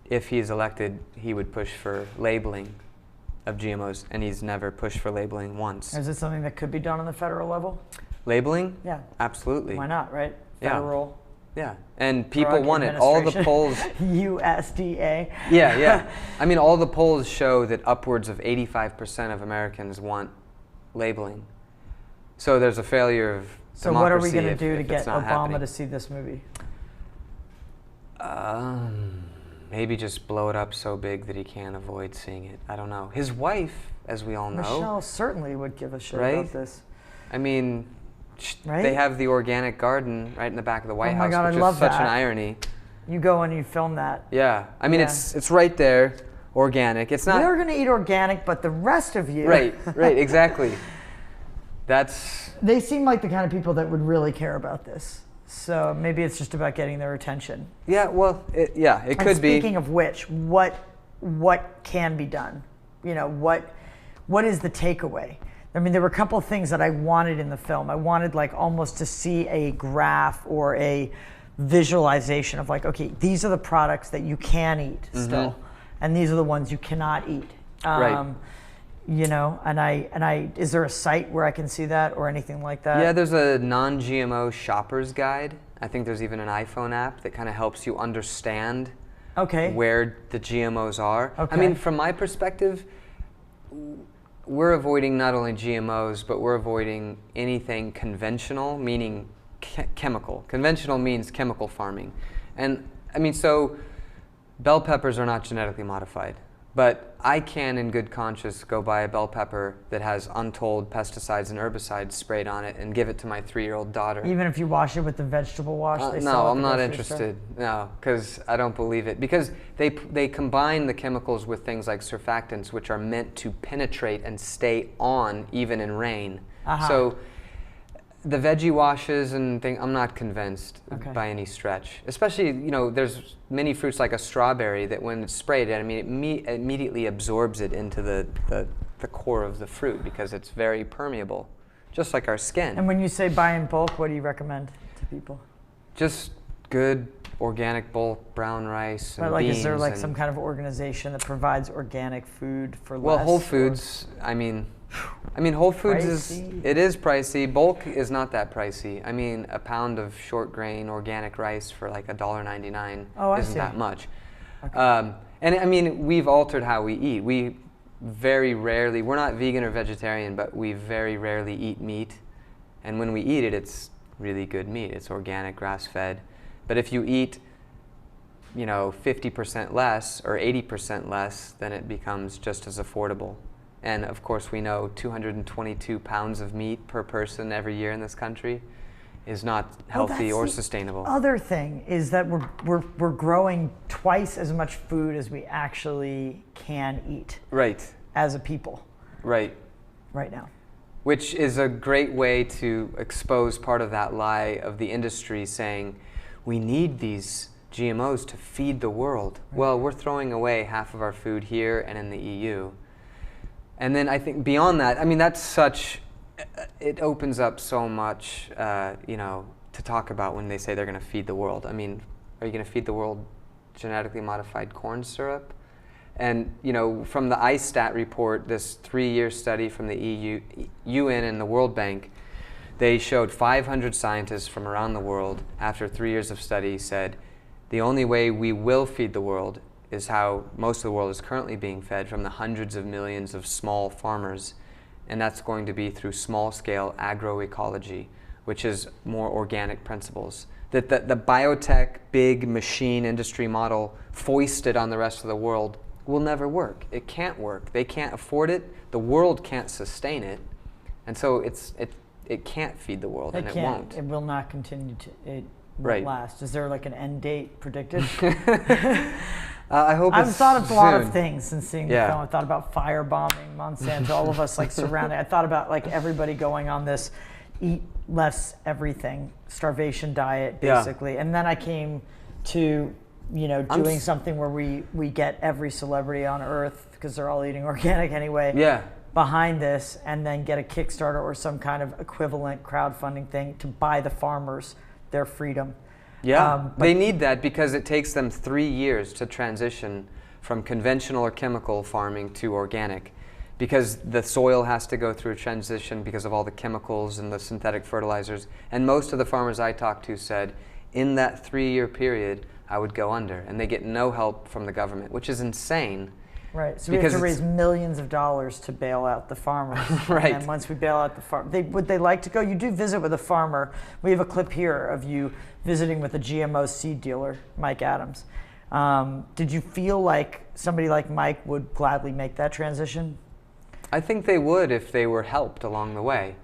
if he's elected, he would push for labeling of GMOs, and he's never pushed for labeling once. Is it something that could be done on the federal level? Labeling? Yeah. Absolutely. Why not, right? Yeah. Federal. Yeah, and people Drug want it. All the Administration. polls. USDA. Yeah. I mean, all the polls show that upwards of 85% of Americans want labeling. So there's a failure of So what are we democracy going to if- do to if get it's not Obama happening. to see this movie? Maybe just blow it up so big that he can't avoid seeing it. I don't know. His wife, as we all know, Michelle certainly would give a shit Right? about this. I mean, Right? they have the organic garden right in the back of the White Oh my House, God, I which love is such that. an irony. You go and you film that. Yeah, I mean, Yeah. it's right there, organic. It's not We're going to eat organic, but the rest of you. right, exactly. That's They seem like the kind of people that would really care about this. So maybe it's just about getting their attention. yeah. Well, it And could be. speaking of which, what can be done? What is the takeaway? I mean, there were a couple of things that I wanted in the film. I wanted like almost to see a graph or a visualization of like, okay, these are the products that you can eat still, and these are the ones you cannot eat. Right. And is there a site where I can see that or anything like that? Yeah, there's a non-GMO shopper's guide. I think there's even an iPhone app that kind of helps you understand Okay. where the GMOs are. Okay. I mean, from my perspective, we're avoiding not only GMOs, but we're avoiding anything conventional, meaning chemical. Conventional means chemical farming. And I mean, so bell peppers are not genetically modified. But I can, in good conscience, go buy a bell pepper that has untold pesticides and herbicides sprayed on it and give it to my 3-year-old daughter. Even if you wash it with the vegetable wash they sell No, at I'm the not grocery store? interested. No, because I don't believe it. Because they combine the chemicals with things like surfactants, which are meant to penetrate and stay on even in rain. Uh-huh. So the veggie washes and things, I'm not convinced Okay. by any stretch. Especially, there's many fruits like a strawberry that when it's sprayed, I mean, it immediately absorbs it into the core of the fruit because it's very permeable, just like our skin. And when you say buy in bulk, what do you recommend to people? Just good organic bulk brown rice and But like, beans. is there like and- some kind of organization that provides organic food for less? Well, Whole or- Foods. I mean, Whole Foods Pricey. is pricey. Bulk is not that pricey. I mean, a pound of short grain organic rice for like $1.99 Oh, I isn't see. that much. And I mean, we've altered how we eat. We very rarely, we're not vegan or vegetarian, but we very rarely eat meat. And when we eat it, it's really good meat. It's organic, grass-fed. But if you eat 50% less or 80% less, then it becomes just as affordable. And of course, we know 222 pounds of meat per person every year in this country is not healthy that's or the sustainable. Other thing is that we're growing twice as much food as we actually can eat Right. as a people. Right. right now. Which is a great way to expose part of that lie of the industry saying, we need these GMOs to feed the world. Right. Well, we're throwing away half of our food here and in the EU. And then I think beyond that, I mean, that's such, it opens up so much, you know, to talk about when they say they're going to feed the world. I mean, are you going to feed the world genetically modified corn syrup? And, you know, from the ISTAT report, this 3-year study from the UN and the World Bank, they showed 500 scientists from around the world, after 3 years of study, said the only way we will feed the world is how most of the world is currently being fed, from the hundreds of millions of small farmers. And that's going to be through small-scale agroecology, which is more organic principles. That the biotech, big machine industry model foisted on the rest of the world will never work. It can't work. They can't afford it. The world can't sustain it. And so it can't feed the world, and it won't. It will not continue to, it won't Right. last. Is there like an end date predicted? I hope I've it's thought of a lot of soon. things since seeing Yeah. the film. I thought about firebombing Monsanto, all of us like surrounded. I thought about like everybody going on this eat less everything, starvation diet, basically. And then I came to, you know, doing something where we get every celebrity on earth, because they're all eating organic anyway, behind this, and then get a Kickstarter or some kind of equivalent crowdfunding thing to buy the farmers their freedom. They need that because it takes them 3 years to transition from conventional or chemical farming to organic, because the soil has to go through a transition because of all the chemicals and the synthetic fertilizers. And most of the farmers I talked to said, in that 3-year period, I would go under, and they get no help from the government, which is insane. Right, so we have to raise millions of dollars to bail out the farmers. Right. And once we bail out the farm, would they like to go? You do visit with a farmer. We have a clip here of you visiting with a GMO seed dealer, Mike Adams. Did you feel like somebody like Mike would gladly make that transition? I think they would if they were helped along the way.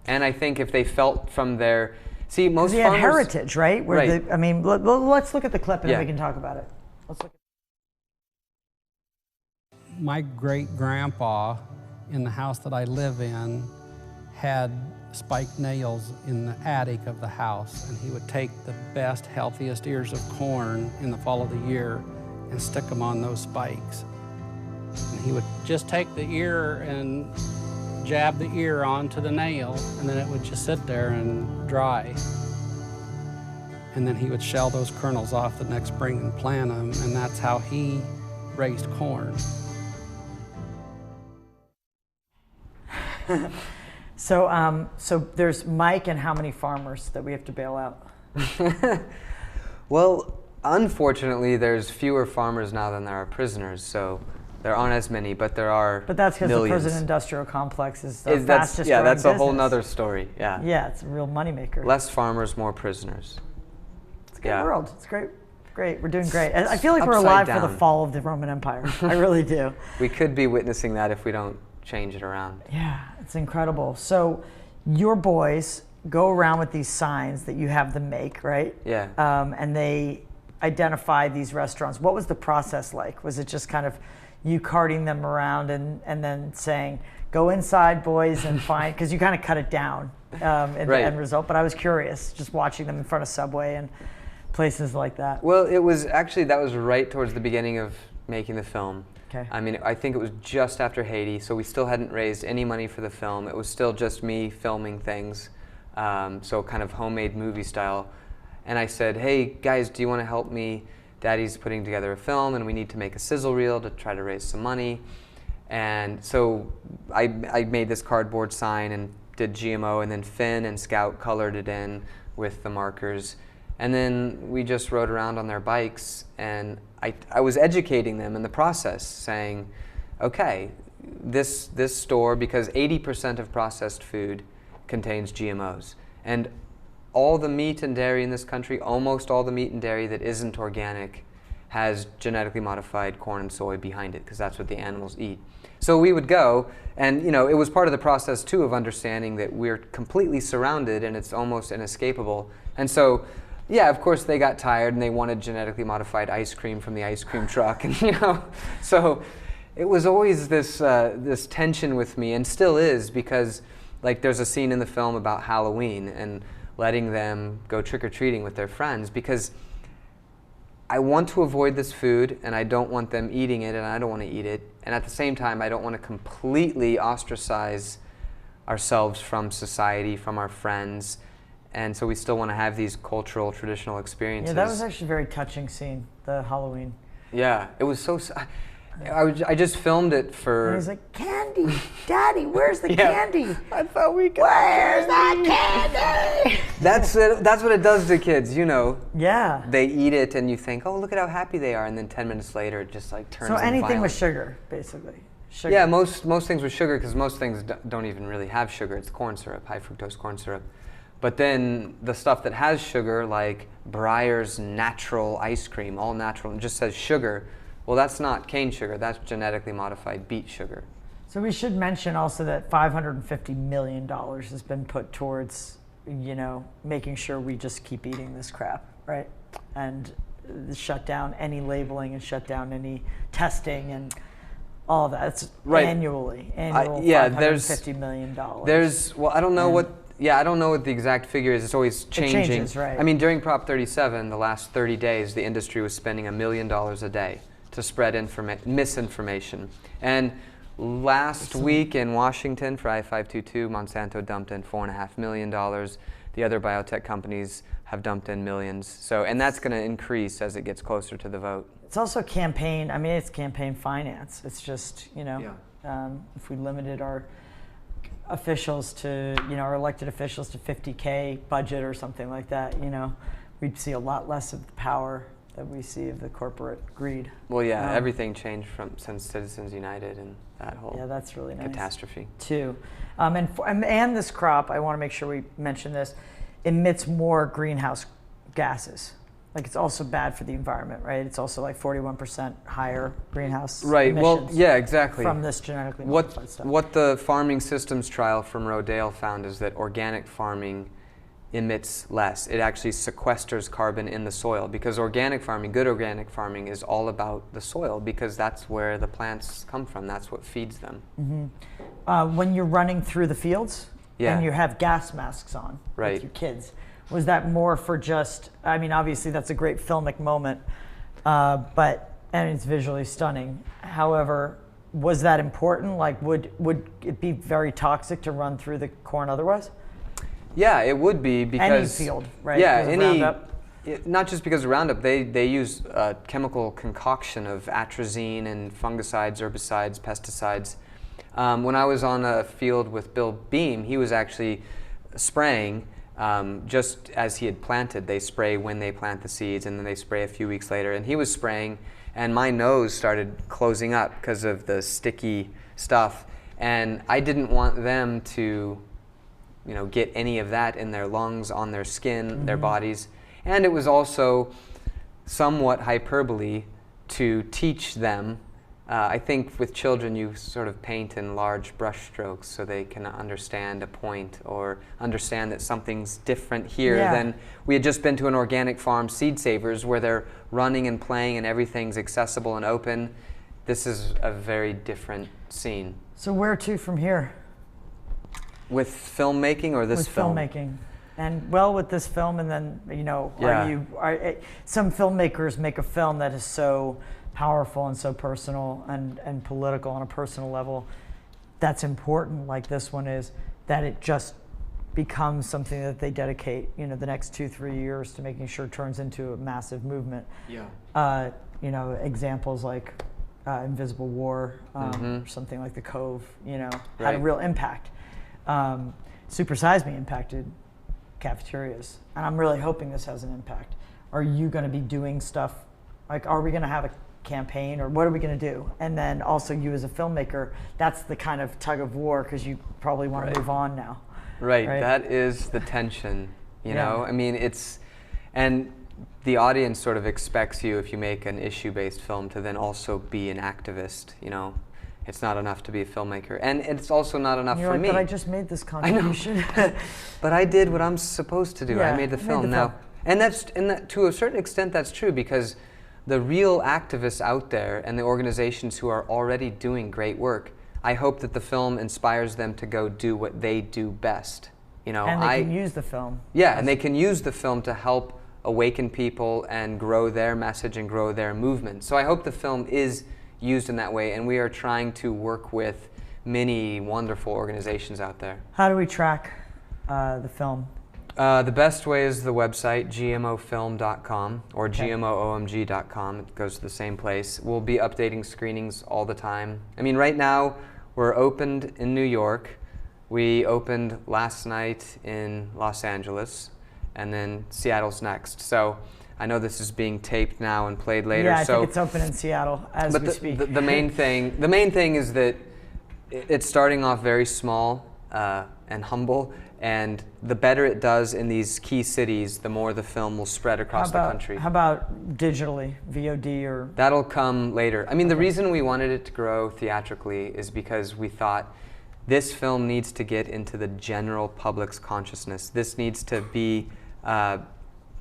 And I think if they felt from their, see, most farmers... He had heritage, right? Right. I mean, let's look at the clip and then we can talk about it. Let's look. My great-grandpa in the house that I live in had spiked nails in the attic of the house, and he would take the best, healthiest ears of corn in the fall of the year and stick them on those spikes. And he would just take the ear and jab the ear onto the nail, and then it would just sit there and dry. And then he would shell those kernels off the next spring and plant them, and that's how he raised corn. So there's Mike and how many farmers that we have to bail out? Well, unfortunately, there's fewer farmers now than there are prisoners, so there aren't as many, but there are. But that's because the prison industrial complex is the fastest growing that's a whole business. nother story. Yeah. Yeah, it's a real moneymaker. Less farmers, more prisoners. It's a good world. It's great. Great. We're doing great. I feel like we're alive for the fall of the Roman Empire. I really do. We could be witnessing that if we don't change it around. Yeah, it's incredible. So your boys go around with these signs that you have them make, right? Yeah. And they identify these restaurants. What was the process like? Was it just kind of you carting them around and then saying, go inside, boys, and find, because you kind of cut it down in the end result. But I was curious, just watching them in front of Subway and places like that. Well, it was actually, that was right towards the beginning of making the film. Okay. I mean, I think it was just after Haiti, so we still hadn't raised any money for the film. It was still just me filming things, so kind of homemade movie style. And I said, hey, guys, do you want to help me? Daddy's putting together a film, and we need to make a sizzle reel to try to raise some money. And so I made this cardboard sign and did GMO, and then Finn and Scout colored it in with the markers. And then we just rode around on their bikes, and I was educating them in the process, saying, okay, this store, because 80% of processed food contains GMOs. And all the meat and dairy in this country, almost all the meat and dairy that isn't organic, has genetically modified corn and soy behind it, because that's what the animals eat. So we would go, and you know, it was part of the process too of understanding that we're completely surrounded and it's almost inescapable. And so, yeah, of course they got tired and they wanted genetically modified ice cream from the ice cream truck, and you know, so it was always this tension with me, and still is, because like there's a scene in the film about Halloween and letting them go trick-or-treating with their friends, because I want to avoid this food and I don't want them eating it and I don't want to eat it, and at the same time I don't want to completely ostracize ourselves from society, from our friends, and so we still want to have these cultural, traditional experiences. Yeah, that was actually a very touching scene, the Halloween. Yeah, it was so... I just filmed it for... And he's like, candy! Daddy, where's the candy? I thought we got Where's that candy? That's what it does to kids, you know. Yeah. They eat it and you think, oh, look at how happy they are, and then 10 minutes later it just like turns So anything violent. with sugar, basically. Sugar. Yeah, most things with sugar, because most things don't even really have sugar. It's corn syrup, high fructose corn syrup. But then the stuff that has sugar, like Breyer's natural ice cream, all natural, and just says sugar, well, that's not cane sugar, that's genetically modified beet sugar. So we should mention also that $550 million has been put towards, you know, making sure we just keep eating this crap, right? And shut down any labeling and shut down any testing and all of that. It's Right. annual Yeah, $550 million. Well, I don't know I don't know what the exact figure is. It's always changing. It changes, right. I mean, during Prop 37, the last 30 days, the industry was spending $1 million a day to spread misinformation. And last week in Washington for I-522, Monsanto dumped in $4.5 million. The other biotech companies have dumped in millions. So, and that's going to increase as it gets closer to the vote. It's also campaign, I mean, it's campaign finance. It's just, you know, if we limited our officials to, you know, our elected officials to $50K budget or something like that, you know, we'd see a lot less of the power that we see of the corporate greed. Well, yeah, everything changed since Citizens United and that whole that's really nice. catastrophe. Too. And this crop, I want to make sure we mention this, emits more greenhouse gases. Like, it's also bad for the environment, right? It's also like 41% higher greenhouse emissions. Well, yeah, exactly. From this genetically modified stuff. What the farming systems trial from Rodale found is that organic farming emits less. It actually sequesters carbon in the soil, because organic farming, good organic farming, is all about the soil, because that's where the plants come from. That's what feeds them. Mm-hmm. When you're running through the fields and you have gas masks on with your kids, was that more for just, I mean, obviously that's a great filmic moment, and it's visually stunning. However, was that important? Like, would it be very toxic to run through the corn otherwise? Yeah, it would be, because any field, right? Yeah, not just because of Roundup. They use a chemical concoction of atrazine and fungicides, herbicides, pesticides. When I was on a field with Bill Beam, he was actually spraying just as he had planted. They spray when they plant the seeds, and then they spray a few weeks later. And he was spraying, and my nose started closing up because of the sticky stuff. And I didn't want them to, you know, get any of that in their lungs, on their skin, their bodies. And it was also somewhat hyperbole to teach them. I think with children you sort of paint in large brush strokes so they can understand a point, or understand that something's different here than we had just been to an organic farm, Seed Savers, where they're running and playing and everything's accessible and open. This is a very different scene. So where to from here? With filmmaking, or this film? With filmmaking. And well, with this film, and then, you know, some filmmakers make a film that is so powerful and so personal and political on a personal level, that's important, like this one is, that it just becomes something that they dedicate, you know, the next 2-3 years to making sure it turns into a massive movement. Yeah. You know, examples like Invisible War, or something like The Cove, you know, had a real impact. Super Size Me impacted cafeterias, and I'm really hoping this has an impact. Are you going to be doing stuff, like, are we going to have a campaign, or what are we going to do? And then also, you as a filmmaker, that's the kind of tug of war, because you probably want to move on now. Right, that is the tension, you know? I mean, and the audience sort of expects you, if you make an issue-based film, to then also be an activist, you know? It's not enough to be a filmmaker, and it's also not enough for me. But I just made this contribution. I know. But I did what I'm supposed to do. I made the film now. And that, to a certain extent, that's true, because the real activists out there and the organizations who are already doing great work, I hope that the film inspires them to go do what they do best. You know, and they can use the film. Yeah, and they can use the film to help awaken people and grow their message and grow their movement. So I hope the film is used in that way, and we are trying to work with many wonderful organizations out there. How do we track the film? The best way is the website, gmofilm.com or gmoomg.com. It goes to the same place. We'll be updating screenings all the time. I mean, right now, we're opened in New York. We opened last night in Los Angeles, and then Seattle's next. So I know this is being taped now and played later. Yeah, I think it's open in Seattle as we speak. But the main thing is that it's starting off very small and humble, and the better it does in these key cities, the more the film will spread across the country. How about digitally, VOD or? That'll come later. I mean, the reason we wanted it to grow theatrically is because we thought this film needs to get into the general public's consciousness. This needs to be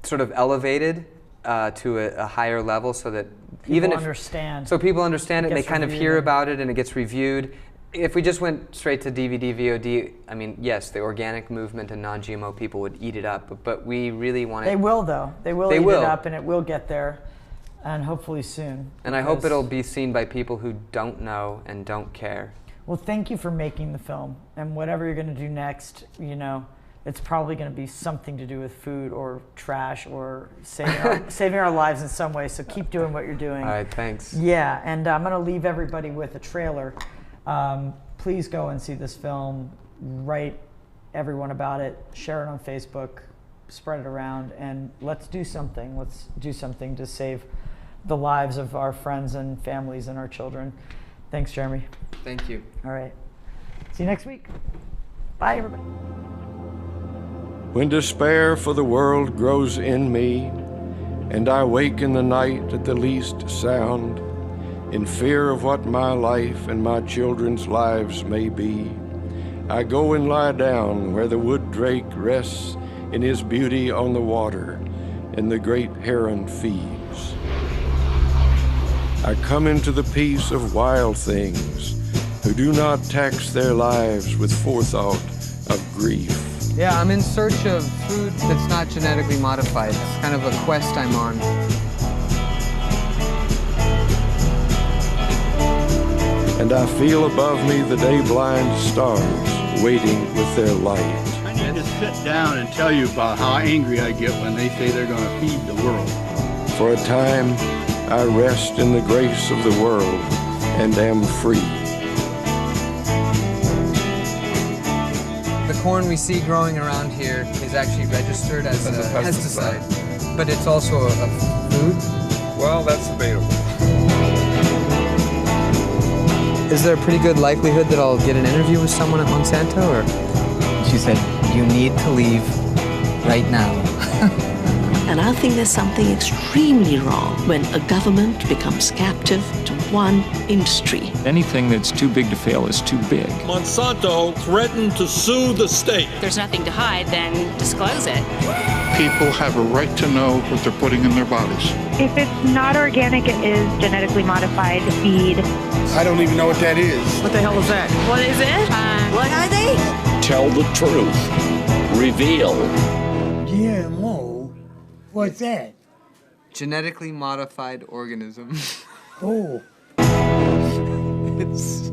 sort of elevated to a higher level, so that people understand it, and they kind of hear about it and it gets reviewed. If we just went straight to DVD, VOD, I mean, yes, the organic movement and non-GMO people would eat it up, but we really want it. They will, though. They will eat it up, and it will get there, and hopefully soon. And I hope it'll be seen by people who don't know and don't care. Well, thank you for making the film, and whatever you're going to do next, you know, it's probably going to be something to do with food or trash or saving our lives in some way, so keep doing what you're doing. All right, thanks. Yeah, and I'm going to leave everybody with a trailer. Please go and see this film, write everyone about it, share it on Facebook, spread it around, and let's do something. Let's do something to save the lives of our friends and families and our children. Thanks, Jeremy. Thank you. All right. See you next week. Bye, everybody. When despair for the world grows in me, and I wake in the night at the least sound, in fear of what my life and my children's lives may be, I go and lie down where the wood drake rests in his beauty on the water, and the great heron feeds. I come into the peace of wild things who do not tax their lives with forethought of grief. Yeah, I'm in search of food that's not genetically modified. It's kind of a quest I'm on. And I feel above me the day-blind stars waiting with their light. I need to sit down and tell you about how angry I get when they say they're going to feed the world. For a time, I rest in the grace of the world and am free. The corn we see growing around here is actually registered as a pesticide, but it's also a food? Well, that's debatable. Is there a pretty good likelihood that I'll get an interview with someone at Monsanto, or? She said, you need to leave right now. And I think there's something extremely wrong when a government becomes captive to one industry. Anything that's too big to fail is too big. Monsanto threatened to sue the state. If there's nothing to hide, then disclose it. People have a right to know what they're putting in their bodies. If it's not organic, it is genetically modified feed. I don't even know what that is. What the hell is that? What is it? What are they? Tell the truth. Reveal. GMO? What's that? Genetically modified organism. Oh. It's